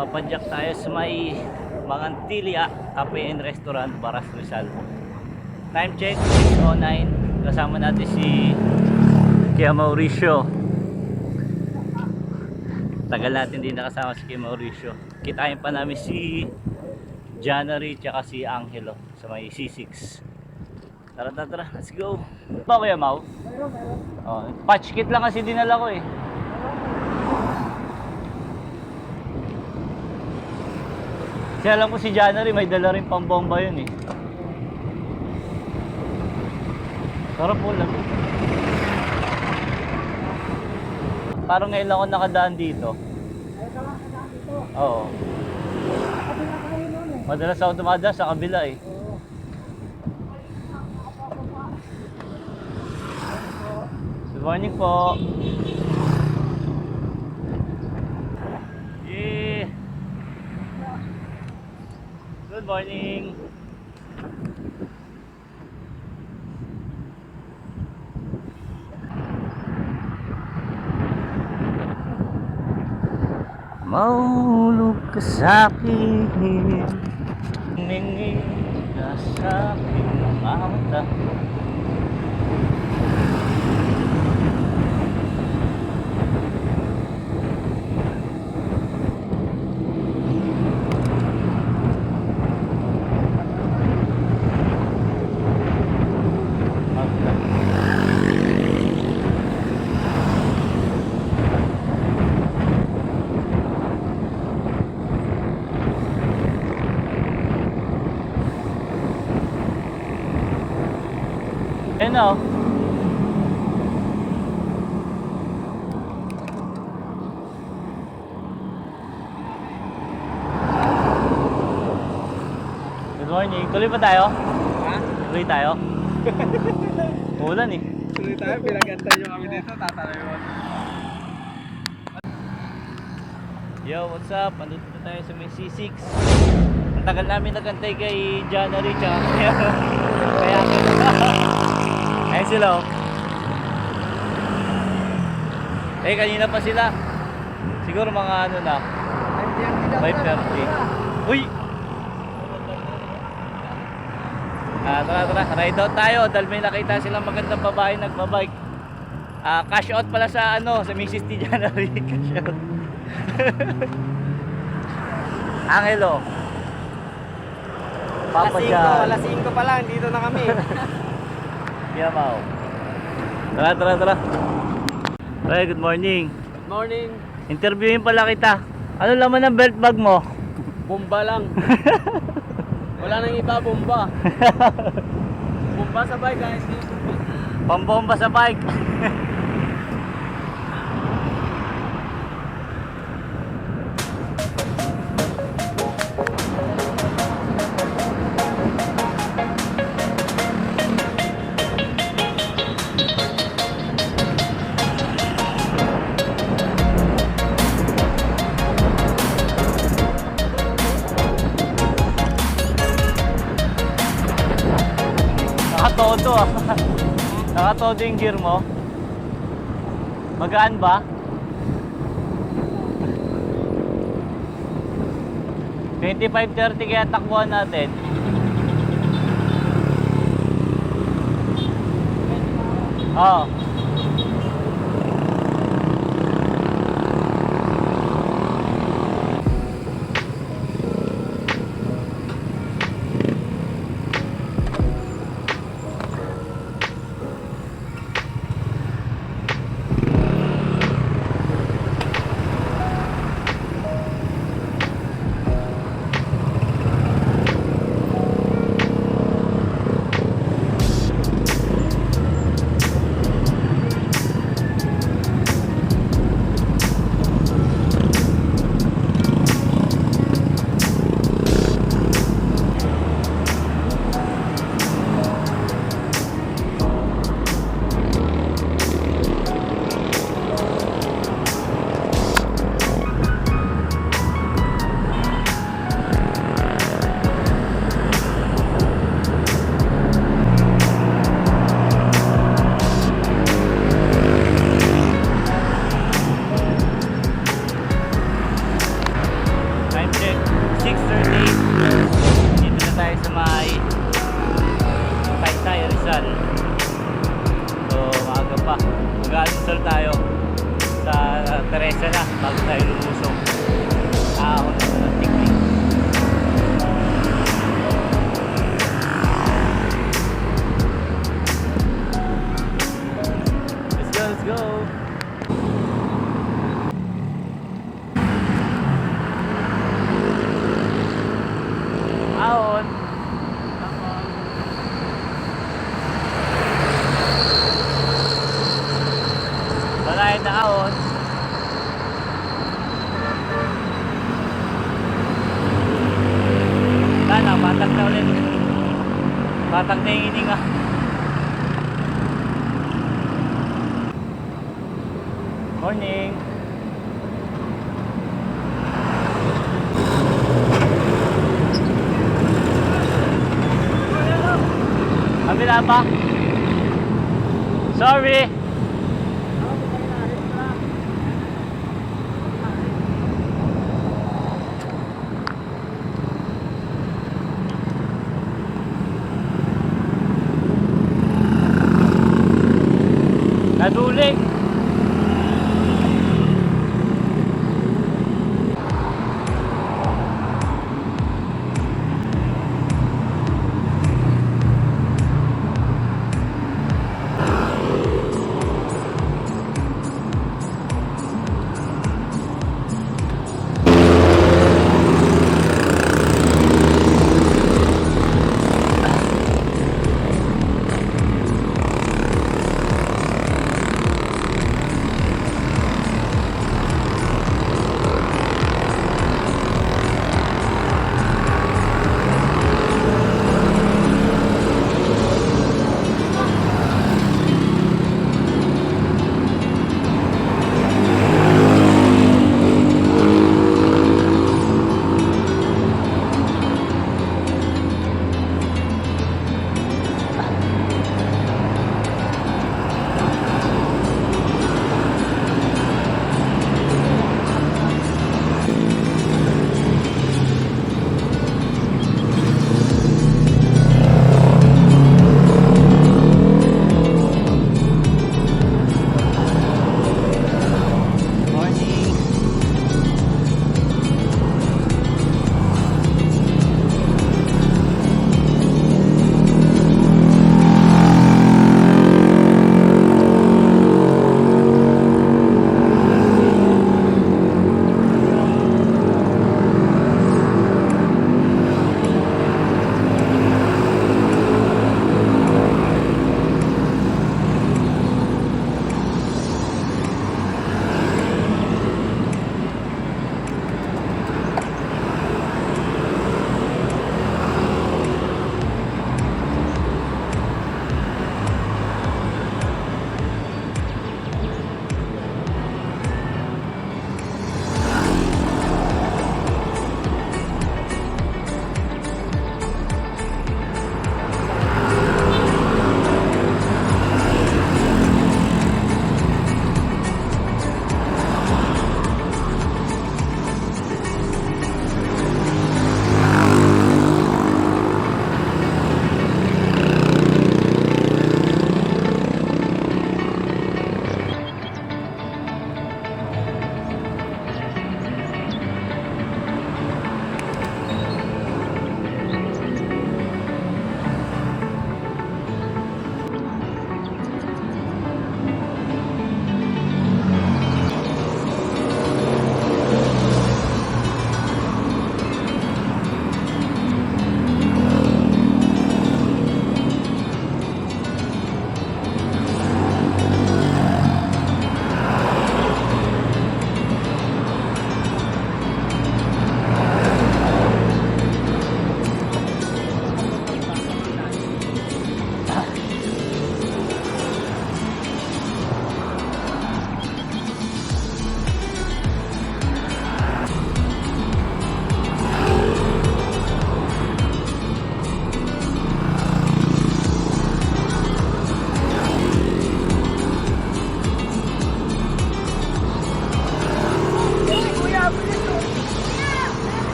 Papadyak tayo sa may Mangantilia Cafe and Restaurant, Baras Rizal. Time check 6:09. Kasama natin si Kuya Mauricio. Tagal natin din nakasama si Kuya Mauricio. Kitain pa namin si January tsaka si Angelo sa may C6. Tara, let's go. Ba Kuya Mau? Oh, patch kit lang kasi dinala ko eh. Kasi alam ko si January may dala rin pambomba yun eh. Sarap po lang. Parang ngayon ako nakadaan dito. Oo. Madalas ako dumadaan sa kabila eh. Good morning po. Yeah. Good morning. Mahulog ka sa'kin, tumingin ka sa'kin ng mata. Ayun na oh. Good morning. Tuloy pa tayo? Ha? Tuloy tayo? Ulan eh. Tuloy tayo, pinagantay nyo kami dito, tatalayo. Yo, what's up? Andito na tayo sa may C6. Ang tagal namin nagantay kay January tsaka kaya ayun sila oh. Eh kanina pa sila. Siguro mga ano na 5:30. Uy! Tara, ride out tayo dahil may nakita silang magandang babae nagbabike. Cash out pala sa ano, sa Mrs. T. January. Cash out. Angelo. Papa Jan. Alas 5 pa lang, dito na kami. Yeah, Mau. Tara. Hey, good morning. Good morning. Interviewin pala kita. Ano laman ng belt bag mo? Bomba lang. Wala nang iba, bomba. Bomba sa bike guys. Pambomba sa bike. Nakatodo ah. Nakatodo yung gear mo. Magaan ba? 25-30 kaya takbuhan natin. Oo. bago tayo lumusok. Ahon na ng tikling. Let's go, let's go! Ahon! Malayan na ahon. Sana, batang na ulit. Batang na yung hininga. Morning! Kabila pa? Sorry! Naduli!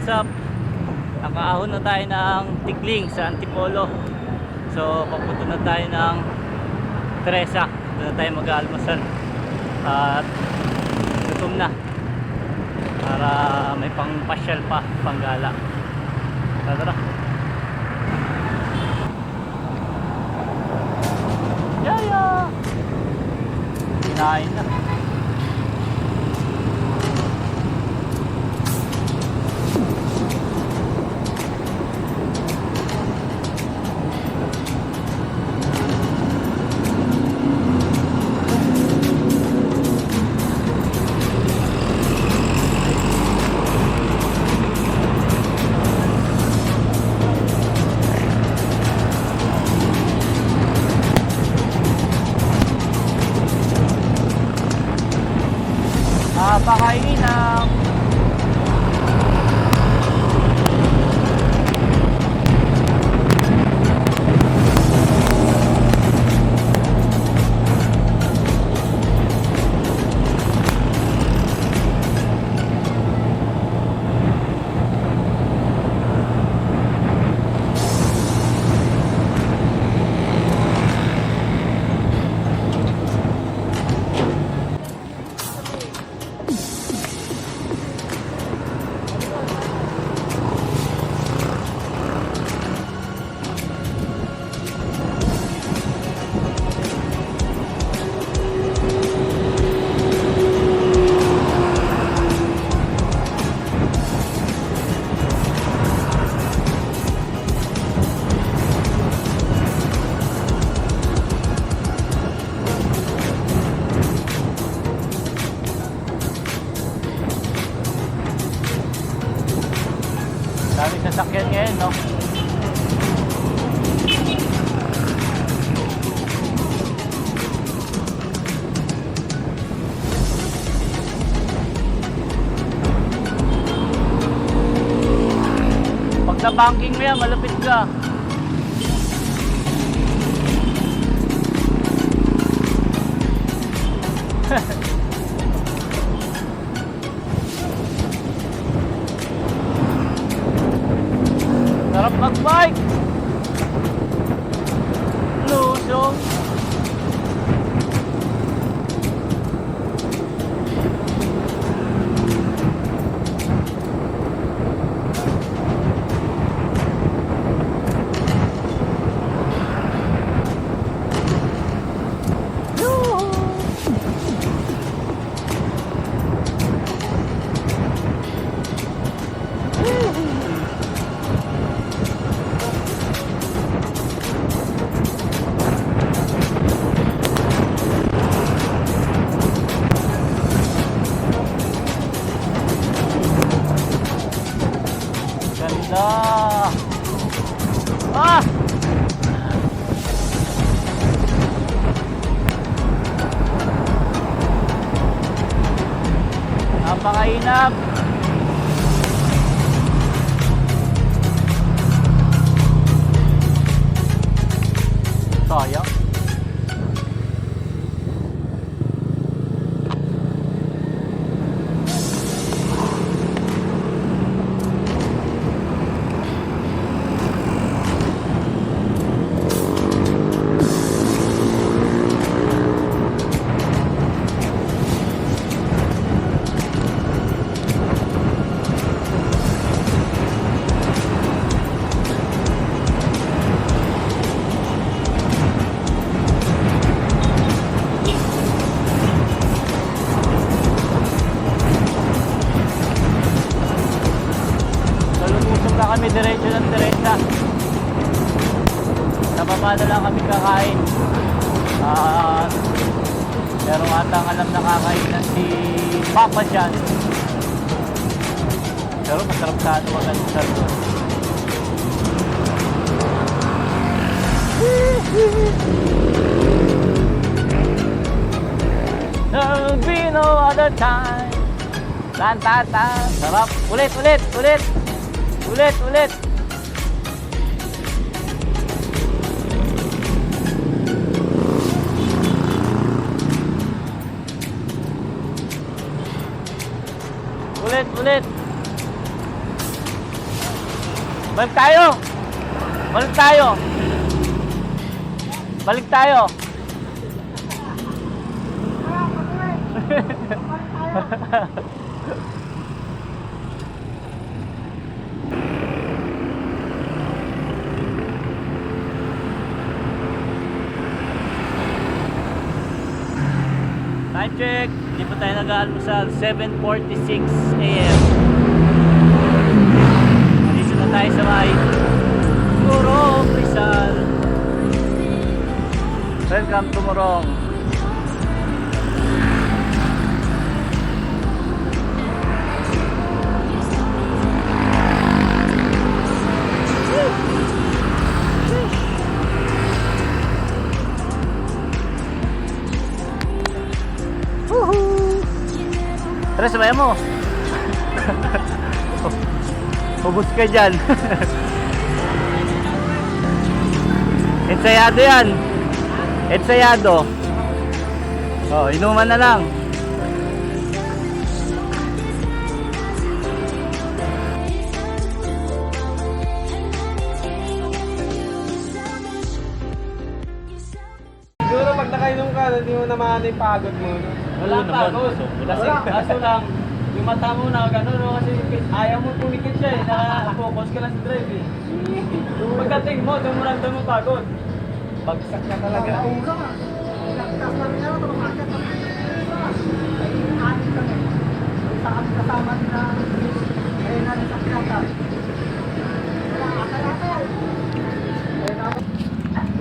what's up? Nakaahon na tayo ng Tigling sa Antipolo. So papunta na tayo ng Teresa. Doon na tayo mag-aalmasal. At gutom na. Para may pang-pasyal pa, panggala. Tara. Yaya! Kinain na. Napakainam. Daming sasakyan ngayon, no? Pag sa banking mo yan, malapit ka. Sarap mag-bike. Lusong. Ganda. Ah! Napakainam. Sayang. Kami diretso ng Teresa. Sa baba na lang kami kakain. Pero atang alam na kakainan si Papa John. Pero masarap sa ano mag-ansar doon. There'll be no other time. Tan tan tan. Sarap. Ulit. Ulit. Ulit. Balik tayo! Balik tayo! Balik tayo! Time check! Hindi pa tayo nag-aalmusal. 7:46 AM. Dito na tayo sa may Morong Rizal. Welcome to Morong. Tara, sabayan mo. Hubos ka dyan. Ensayado yan. Ensayado. Oh, inuman na lang. Siguro pag nakainom ka, hindi mo naman yung pagod mo. No? Walang naman, pagod. sobra. Kaso lang, yung mata mo na gano'n, no? Kasi ayaw mo pumikit siya eh. Naka-focus ka lang sa drive eh. Pagdating mo, doon mo ramdam mo pagod. Bagsak na talaga.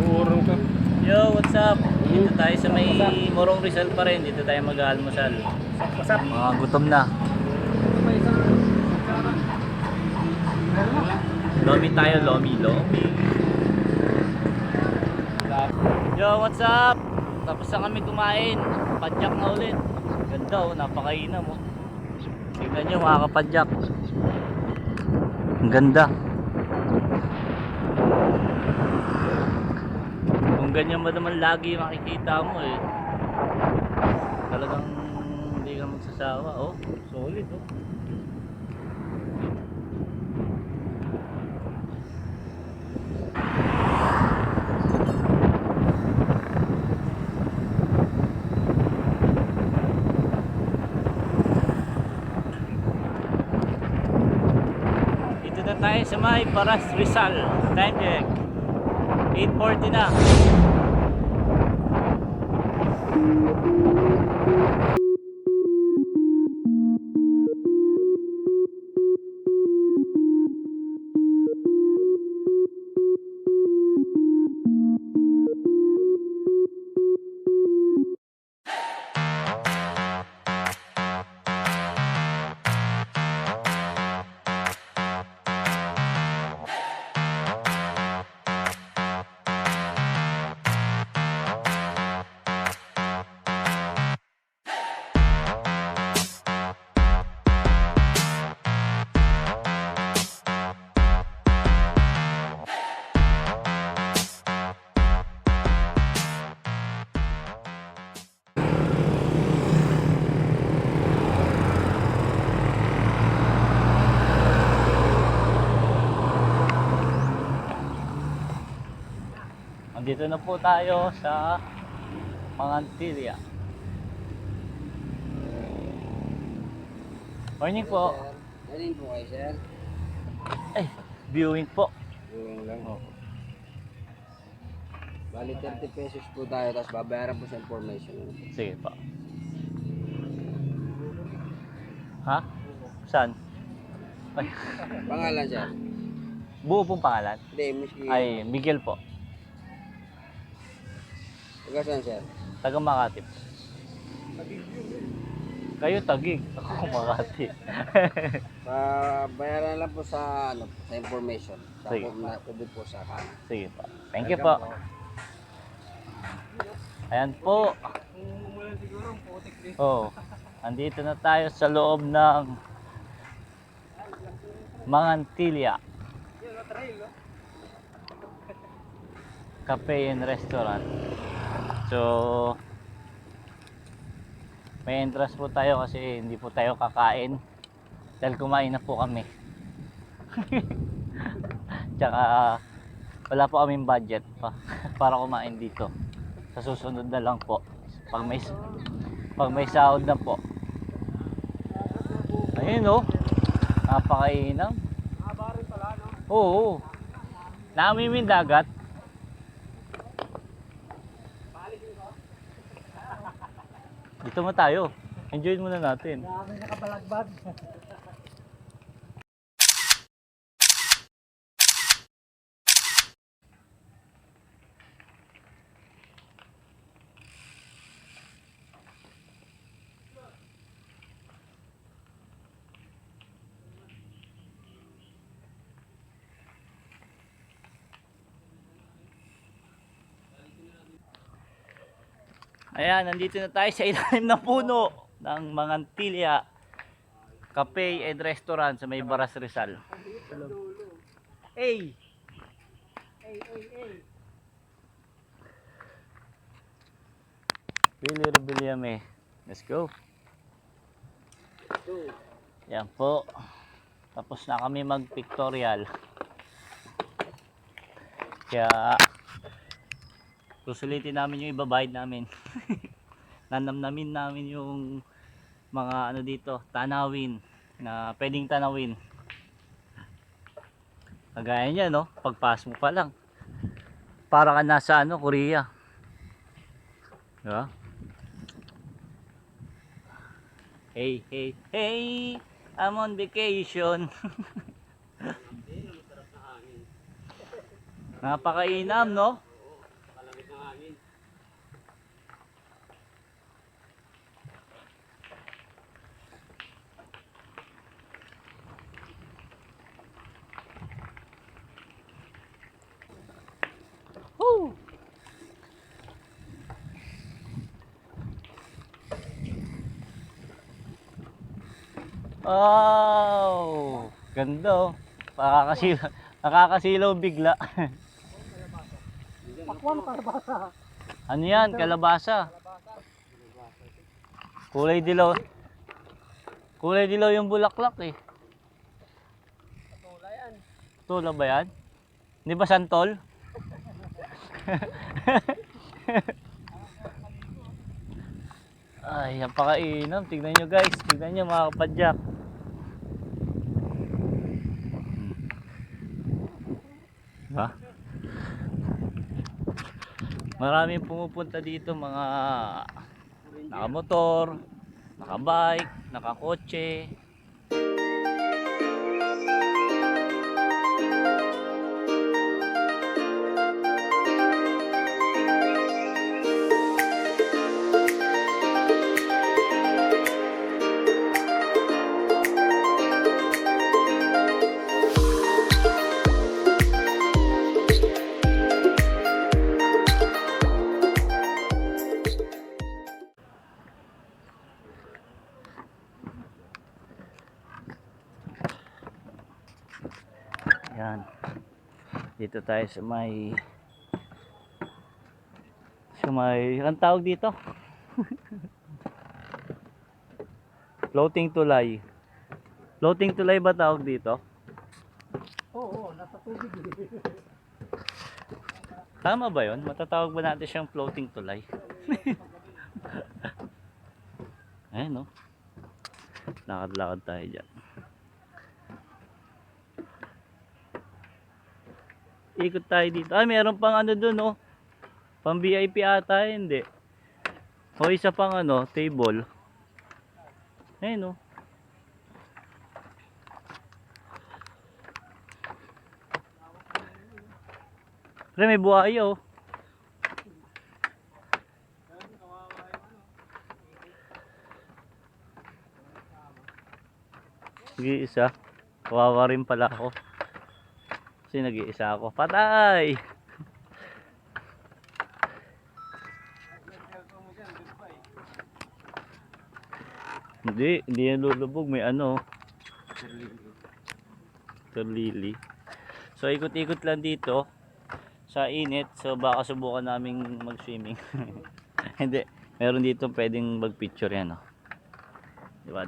Urong ka. Yo, what's up? Dito tayo sa may Morong Rizal pa rin. Dito tayo mag-aalmusal. Mga gutom na. Lomi tayo, lomi. Yo, what's up? Tapos na kami kumain. Padyak na ulit. Ganda oh, napakainam oh. Tingnan nyo mga kapadyak. Ang ganda. Kung ganyan ba naman lagi makikita mo eh. Talagang hindi ka magsasawa. Oh, solid oh. Dito na tayo sa may Paras Rizal. Time check. 8:40 na. Dito na po tayo sa Mangantilia. Morning po. Alin po kayo, sir? Ay, viewing po. Yung lang. Oh. Bali 30 pesos po tayo, tapos babayaran po sa information. Sige po. Ha? Saan? Ay, Pangalan, sir? buo pong pangalan? Hindi, miski. Ay, Miguel po. Taga saan, sir? Taga Makati po. Kayo Tagig. Ako Makati. Bayaran lang po sa ano, sa information. Sa Sige. pwede po sa kanan. Sige po. Thank you po. Ayan po. Oh, andito na tayo sa loob ng Mangantilia Cafe and Restaurant. So, may entrance po tayo kasi hindi po tayo kakain dahil kumain na po kami. Tsaka wala po kaming budget pa para kumain dito. Sa susunod na lang po. Pag may sahod na po. Ayun oh. Napakainam. Haba rin pala, no? Oo. Namiming dagat. Dito mo tayo. Enjoy muna natin. Dami nakabalagbag. Ayan, nandito na tayo sa ilalim ng puno ng Mangantilia Cafe and Restaurant sa may Baras Rizal. Hey! Billy Rebeliame. Let's go. Yan po. Tapos na kami mag-pictorial. Kaya susulitin namin yung ibabayad namin. Nanamnamin namin yung mga ano dito, tanawin na pwedeng tanawin. Kagaya niya, no? Pagpas mo pa lang. Para ka nasa ano, Korea. Diba? Hey, hey, hey! I'm on vacation. Napakainam, no? Malamig ng hangin. Woo! Wow! Ganda oh. Nakakasilaw bigla. Pakwan, kalabasa. Ano yan? Kalabasa. Kulay dilaw. Kulay dilaw yung bulaklak eh. Tula yan. Tula ba yan? Hindi ba santol? Ay, napakainam. Tignan nyo guys. Tignan nyo mga kapadyak. Diba? Maraming pumupunta dito mga nakamotor, nakabike, nakakotse. Yan. Dito tayo ang tawag dito? Floating tulay. Floating tulay ba tawag dito? Oo, nasa tubig. Tama ba 'yon? Matatawag ba natin siyang floating tulay? Ayun no. Lakad-lakad tayo diyan. Ikot tayo dito. Ay, meron pang ano doon, oh. Pang VIP ata, hindi. O isa pang ano, table. Ayun, oh. Pre, may buhay, oh. Nag-iisa. Kawawa rin pala ako. Kasi nag-iisa ako. Patay! Hindi yan lulubog. May ano. Terlili. So ikot-ikot lang dito sa init. So baka subukan naming mag-swimming. Hindi. Meron dito pwedeng mag-picture yan, oh. Diba?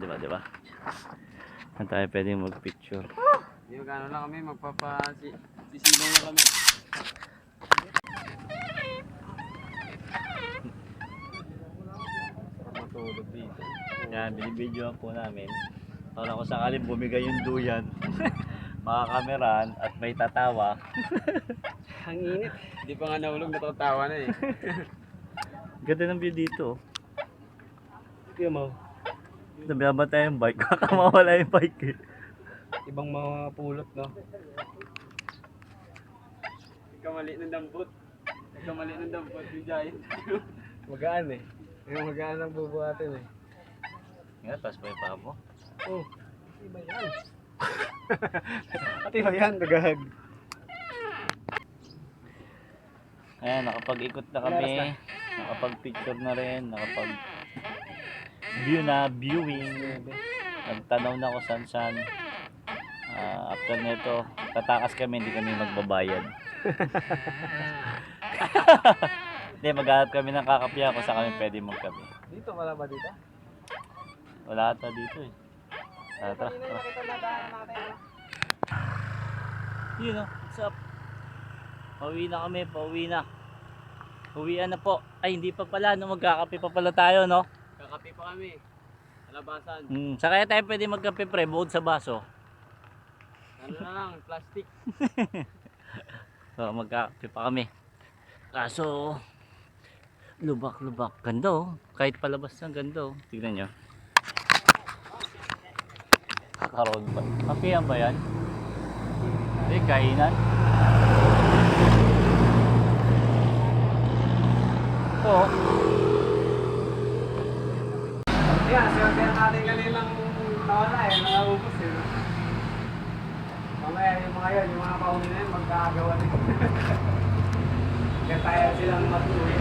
Saan tayo pwedeng mag-picture? Yung gano'n lang kami magpapasi. Sisilong na kami. Matulog dito. Yan, binibidyoan po namin. Para kung sakaling bumigay yung duyan, makakameran at may tatawa. Ang init. Hindi pa nga nahulog, natatawa na eh. Ganda ng view dito. Kaya mo, Nabiyaba tayo yung bike, baka mawala yung bike eh. ibang mga pulot, no? Kamali ng dampot. Kamali ng dampot, yung giant. Magaan eh. Yung magaan ang bubuhatin eh. Nga, tapos pa yung paa mo. Oh, iba yan. At iba yan, nagahag. Ayan, nakapag-ikot na kami. Nakapag-picture na rin. Nakapag-view na, viewing. Nagtanaw na ako saan-saan. After nito, tatakas kami, hindi kami magbabayad. Hindi, maghanap kami ng kakapya kung saan kami pwede magkape. Dito, wala ba dito? Wala ata dito eh. Tara. Yun o, what's up? Pauwi na kami, pauwi na. Uwian na po. Ay, hindi pa pala, no? Magkakape pa pala tayo, no? Kakapi pa kami. Alabasan. Sa kaya tayo pwede magkape pre, bukod sa baso. Ano na lang, plastic. So, magkakape pa kami. Kaso, lubak-lubak. Ganda oh. Kahit palabas ng ganda oh. Tignan nyo. Kakaroon pa. Kapihan ba yan? Hindi, kainan. Oo. Yan, siya natin kanilang nawala eh, nakaubos eh. Mamaya yung mga yun, yung mga pauni na yun, magkakagawa rin. Kaya tayo silang matuloy.